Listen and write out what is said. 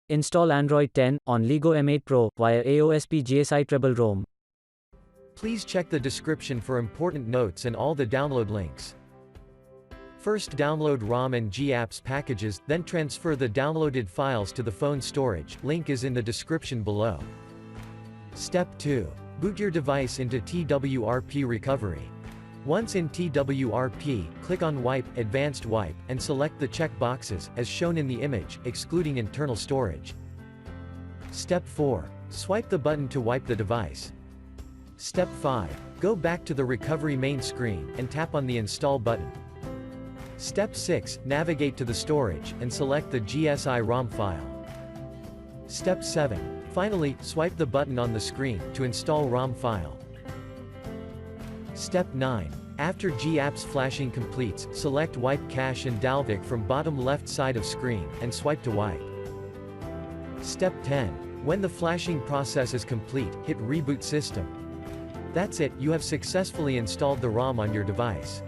Install Android 10 on Leagoo M8 Pro via AOSP GSI Treble ROM. Please check the description for important notes and all the download links. First download ROM and GApps packages, then transfer the downloaded files to the phone storage, link is in the description below. Step 2. Boot your device into TWRP recovery. Once in TWRP, click on Wipe, Advanced Wipe, and select the check boxes, as shown in the image, excluding internal storage. Step 4. Swipe the button to wipe the device. Step 5. Go back to the recovery main screen, and tap on the Install button. Step 6. Navigate to the storage, and select the GSI ROM file. Step 7. Finally, swipe the button on the screen, to install ROM file. Step 9. After GApps flashing completes, select Wipe Cache and Dalvik from bottom left side of screen, and swipe to wipe. Step 10. When the flashing process is complete, hit Reboot System. That's it, you have successfully installed the ROM on your device.